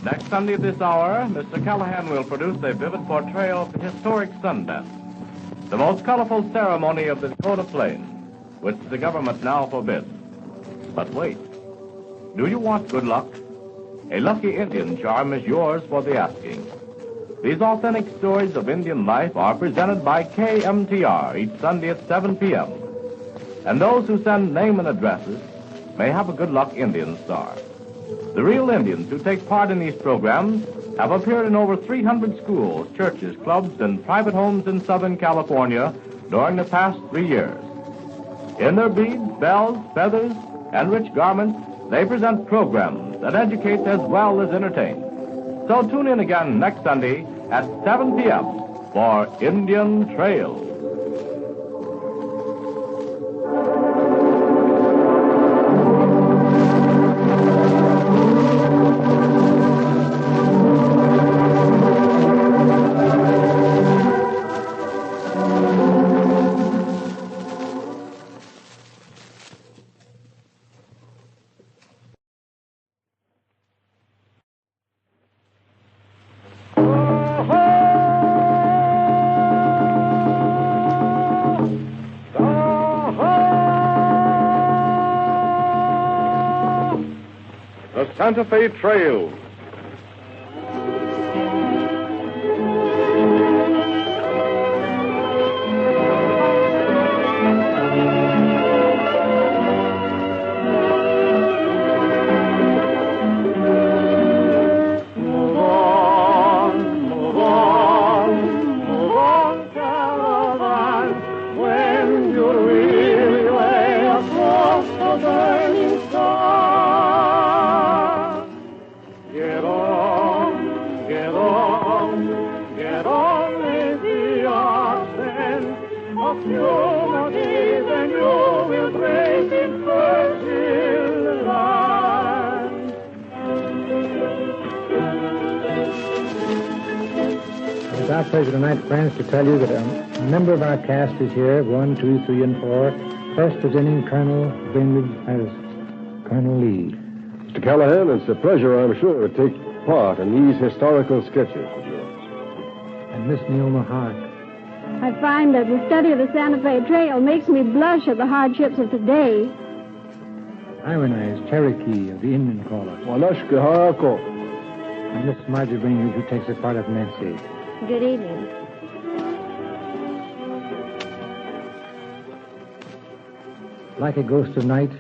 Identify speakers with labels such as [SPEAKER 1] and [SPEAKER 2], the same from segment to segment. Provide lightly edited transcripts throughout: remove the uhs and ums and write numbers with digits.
[SPEAKER 1] Next Sunday at this hour, Mr. Callahan will produce a vivid portrayal of the historic sun dance, the most colorful ceremony of the Dakota Plains, which the government now forbids. But wait, do you want good luck? A lucky Indian charm is yours for the asking. These authentic stories of Indian life are presented by KMTR each Sunday at 7 p.m. And those who send name and addresses may have a good luck Indian star. The real Indians who take part in these programs have appeared in over 300 schools, churches, clubs, and private homes in Southern California during the past 3 years. In their beads, bells, feathers, and rich garments, they present programs that educate as well as entertain. So tune in again next Sunday at 7 p.m. for Indian Trails.
[SPEAKER 2] Santa Fe Trail.
[SPEAKER 3] It's our pleasure tonight, friends, to tell you that a member of our cast is here, 1, 2, 3, and 4, first presenting Colonel Bainbridge as Colonel Lee.
[SPEAKER 2] Mr. Callahan, it's a pleasure, I'm sure, to take part in these historical sketches of yours.
[SPEAKER 3] And Miss Neoma Hart.
[SPEAKER 4] I find that the study of the Santa Fe Trail makes me blush at the hardships of today.
[SPEAKER 3] Ironize Cherokee of the Indian Caller.
[SPEAKER 2] Wanashka Harako.
[SPEAKER 3] And Miss Marjorie Bainbridge, who takes the part of Nancy.
[SPEAKER 4] Good evening.
[SPEAKER 3] Like a ghost of night,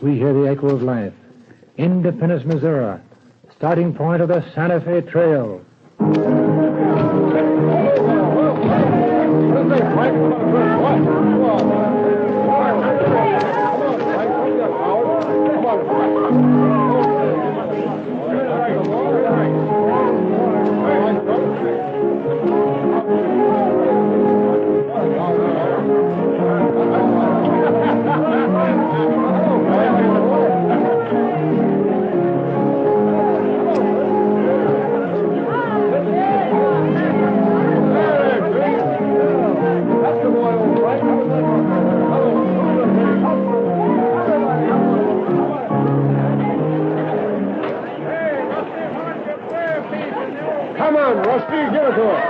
[SPEAKER 3] we hear the echo of life. Independence, Missouri, starting point of the Santa Fe Trail.
[SPEAKER 2] Come on, Rusty, give it to her.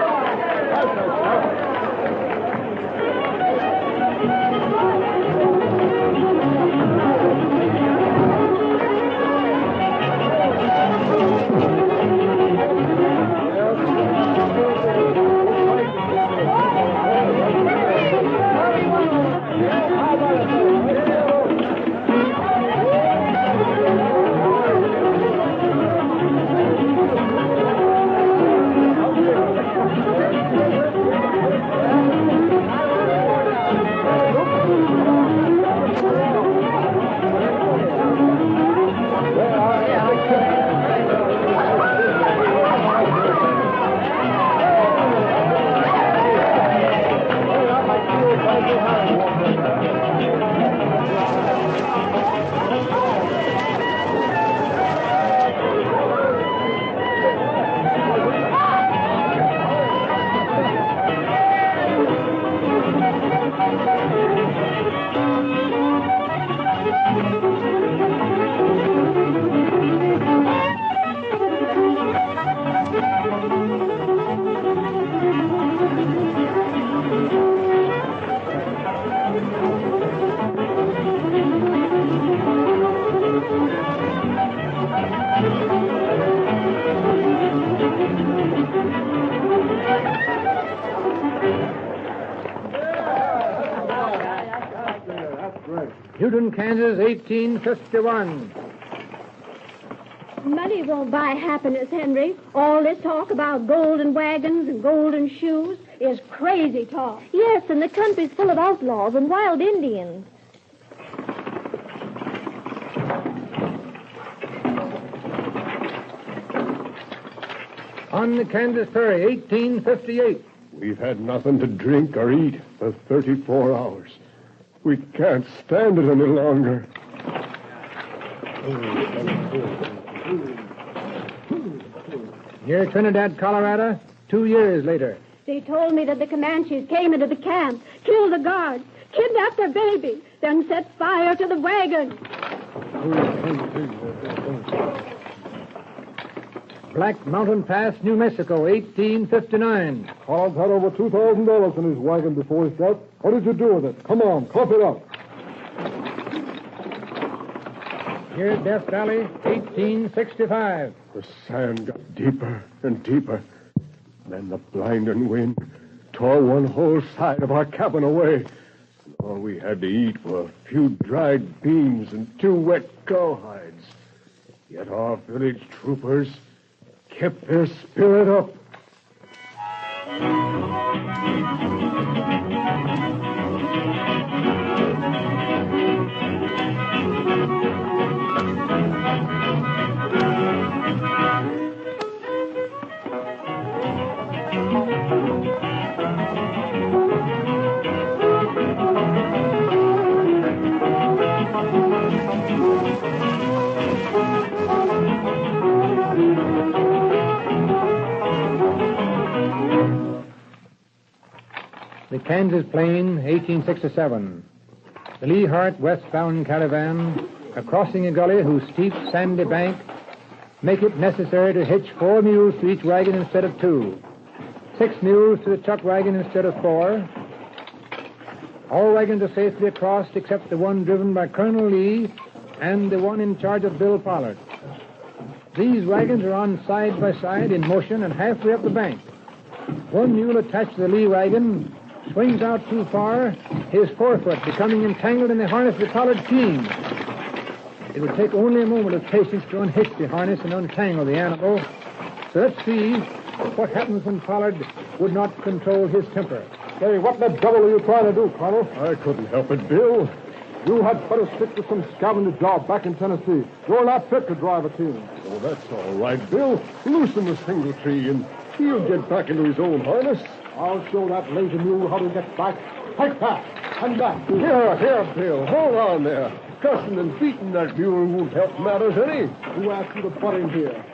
[SPEAKER 3] Children, Kansas, 1851.
[SPEAKER 4] Money won't buy happiness, Henry. All this talk about golden wagons and golden shoes is crazy talk.
[SPEAKER 5] Yes, and the country's full of outlaws and wild Indians.
[SPEAKER 3] On the Kansas Prairie, 1858.
[SPEAKER 2] We've had nothing to drink or eat for 34 hours. We can't stand it any longer.
[SPEAKER 3] Near Trinidad, Colorado, 2 years later.
[SPEAKER 4] They told me that the Comanches came into the camp, killed the guards, kidnapped their baby, then set fire to the wagon.
[SPEAKER 3] Black Mountain Pass, New Mexico, 1859.
[SPEAKER 2] Carl's had over $2,000 in his wagon before his death. What did you do with it? Come on, cough it up.
[SPEAKER 3] Here, Death Valley, 1865.
[SPEAKER 2] The sand got deeper and deeper. Then the blinding wind tore one whole side of our cabin away. And all we had to eat were a few dried beans and 2 wet cowhides. Yet our village troopers kept their spirit up.
[SPEAKER 3] The Kansas Plain, 1867. The Lee Hart westbound caravan, crossing a gully whose steep, sandy bank make it necessary to hitch 4 mules to each wagon instead of 2, 6 mules to the chuck wagon instead of 4. All wagons are safely across except the one driven by Colonel Lee and the one in charge of Bill Pollard. These wagons are on side by side in motion and halfway up the bank. One mule attached to the Lee wagon swings out too far, his forefoot becoming entangled in the harness of the Pollard team. It would take only a moment of patience to unhitch the harness and untangle the animal. So let's see what happens when Pollard would not control his temper.
[SPEAKER 2] Say, what the devil are you trying to do, Colonel? I couldn't help it, Bill. You had better stick to some scavenger job back in Tennessee. You're not fit to drive a team. Oh, that's all right, Bill. Loosen the single tree and he'll get back into his own harness. I'll show that lazy mule how to get back. Take that, and that. Here, Bill. Hold on there. Cussing and beating that mule won't help matters any. Who asked you to butt in here?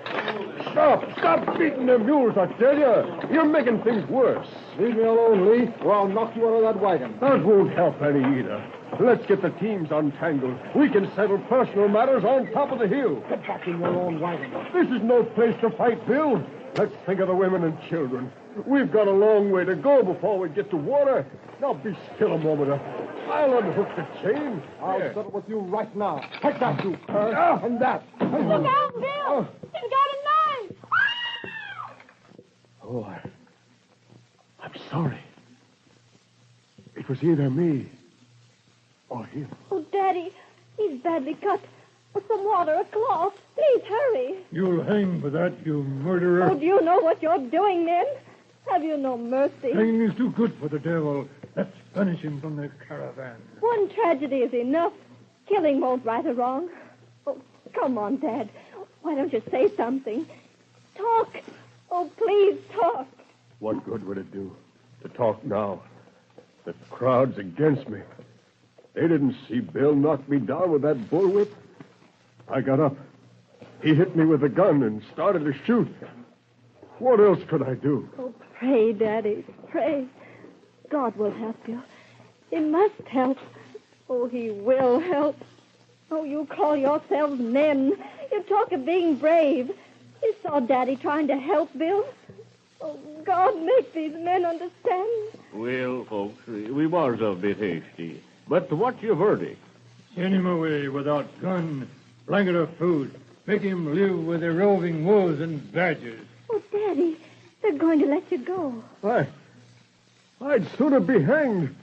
[SPEAKER 2] Stop beating them mules, I tell you. You're making things worse. Leave me alone, Lee, or I'll knock you out of that wagon. That won't help any either. Let's get the teams untangled. We can settle personal matters on top of the hill. Get back in your own wagon. This is no place to fight, Bill. Let's think of the women and children. We've got a long way to go before we get to water. Now be still a moment. I'll unhook the chain. I'll settle with you right now. Take that, you cur. And that.
[SPEAKER 4] Look out, Bill! He's got a knife!
[SPEAKER 2] Oh, I'm sorry. It was either me or him.
[SPEAKER 5] Oh, Daddy, he's badly cut. Some water, a cloth. Please hurry.
[SPEAKER 6] You'll hang for that, you murderer.
[SPEAKER 5] Oh, do you know what you're doing, then? Have you no mercy?
[SPEAKER 6] Hanging is too good for the devil. Let's banish him from the caravan.
[SPEAKER 5] One tragedy is enough. Killing won't right a wrong. Oh, come on, Dad. Why don't you say something? Talk. Oh, please, talk.
[SPEAKER 2] What good would it do to talk now? The crowd's against me. They didn't see Bill knock me down with that bullwhip. I got up. He hit me with a gun and started to shoot. What else could I do?
[SPEAKER 5] Oh, pray, Daddy, pray. God will help you. He must help. Oh, he will help. Oh, you call yourselves men. You talk of being brave. You saw Daddy trying to help Bill. Oh, God, make these men understand.
[SPEAKER 7] Well, folks, we was a bit hasty. But what's your verdict?
[SPEAKER 6] Send him away without gun, blanket of food. Make him live with the roving wolves and badgers.
[SPEAKER 5] Oh, Daddy, they're going to let you go.
[SPEAKER 2] I'd sooner be hanged.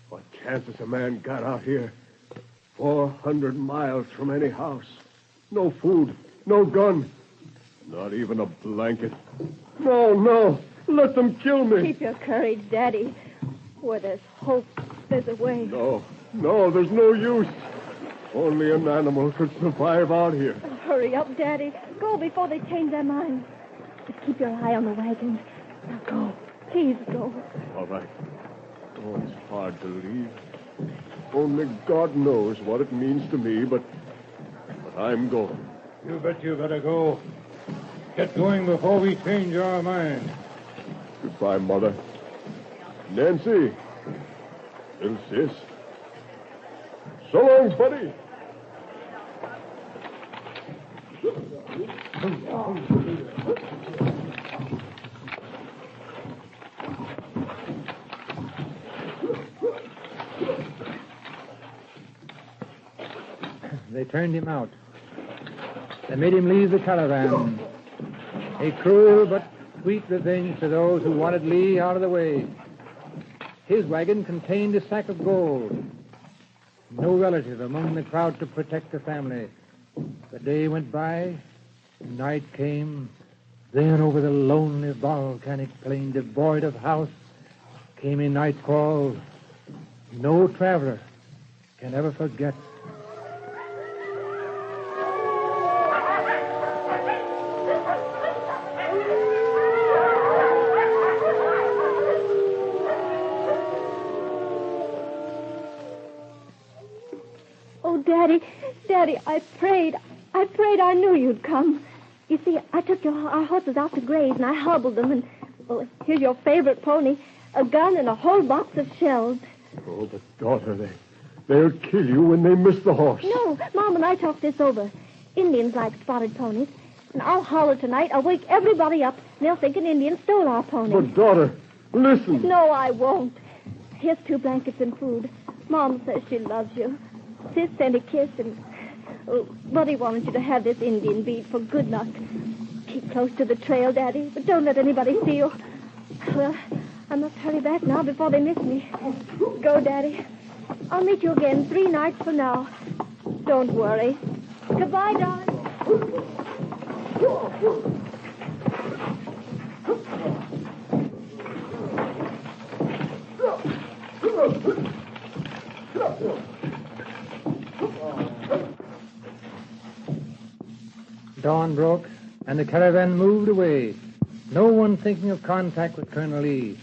[SPEAKER 2] What chance has a man got out here? 400 miles from any house. No food, no gun, not even a blanket. No, let them kill me.
[SPEAKER 5] Keep your courage, Daddy. Where there's hope, there's a way.
[SPEAKER 2] No, there's no use. Only an animal could survive out here.
[SPEAKER 5] Hurry up, Daddy. Go before they change their minds. Just keep your eye on the wagon. Now go. Please go.
[SPEAKER 2] All right. Oh, it's hard to leave. Only God knows what it means to me, but I'm going.
[SPEAKER 6] You bet you better go. Get going before we change our mind.
[SPEAKER 2] Goodbye, Mother. Nancy. Little sis. So long, buddy.
[SPEAKER 3] They turned him out. They made him leave the caravan. A cruel but sweet revenge to those who wanted Lee out of the way. His wagon contained a sack of gold. No relative among the crowd to protect the family. The day went by, night came. Then over the lonely volcanic plain, devoid of house, came a night call no traveler can ever forget.
[SPEAKER 5] Oh, Daddy, I prayed I knew you'd come. You see, I took our horses out to graze, and I hobbled them, and, well, here's your favorite pony, a gun and a whole box of shells.
[SPEAKER 2] Oh, but daughter, they'll kill you when they miss the horse.
[SPEAKER 5] No, Mom and I talked this over. Indians like spotted ponies, and I'll holler tonight. I'll wake everybody up, and they'll think an Indian stole our pony.
[SPEAKER 2] But, daughter, listen.
[SPEAKER 5] No, I won't. Here's 2 blankets and food. Mom says she loves you. Sis sent a kiss, and Buddy wanted you to have this Indian bead for good luck. Keep close to the trail, Daddy, but don't let anybody see you. Well, I must hurry back now before they miss me. Go, Daddy. I'll meet you again 3 nights from now. Don't worry. Goodbye, darling.
[SPEAKER 3] Dawn broke, and the caravan moved away, no one thinking of contact with Colonel Lee.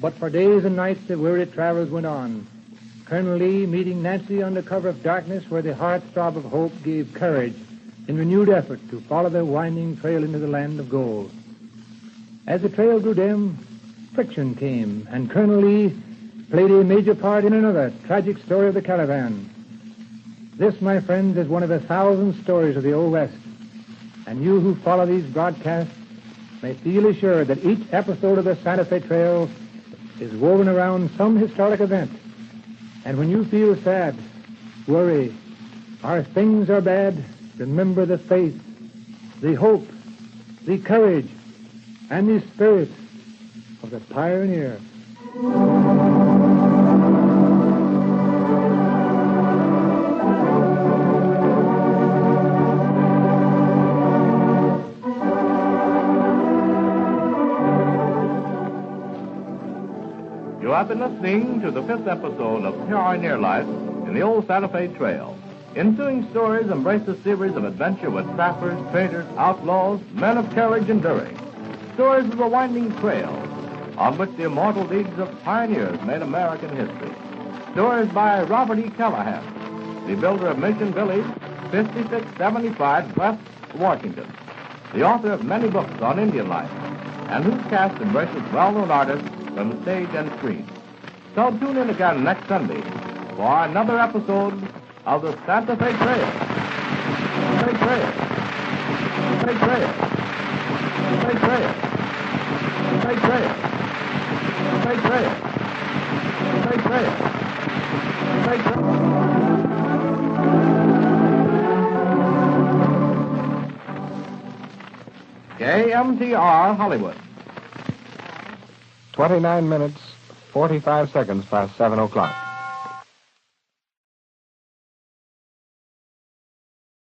[SPEAKER 3] But for days and nights the weary travelers went on. Colonel Lee meeting Nancy under cover of darkness where the heartthrob of hope gave courage in renewed effort to follow the winding trail into the land of gold. As the trail grew dim, friction came, and Colonel Lee played a major part in another tragic story of the caravan. This, my friends, is one of 1,000 stories of the Old West. And you who follow these broadcasts may feel assured that each episode of the Santa Fe Trail is woven around some historic event. And when you feel sad, worry, or things are bad, remember the faith, the hope, the courage, and the spirit of the pioneer.
[SPEAKER 1] You have been listening to the 5th episode of Pioneer Life in the Old Santa Fe Trail. Ensuing stories embrace a series of adventure with trappers, traders, outlaws, men of courage enduring. Stories of the winding trail on which the immortal deeds of pioneers made American history. Stories by Robert E. Callahan, the builder of Mission Village, 5675 West Washington, the author of many books on Indian life, and whose cast embraces well-known artists from stage and screen. So tune in again next Sunday for another episode of the Santa Fe Trail. Santa Fe Trail. Santa Fe Trail. Santa Fe Trail. Santa Fe Trail. Santa Fe Trail. Santa Fe Trail. Santa Fe Trail. KMTR Hollywood.
[SPEAKER 8] 29 minutes, 45 seconds past 7 o'clock.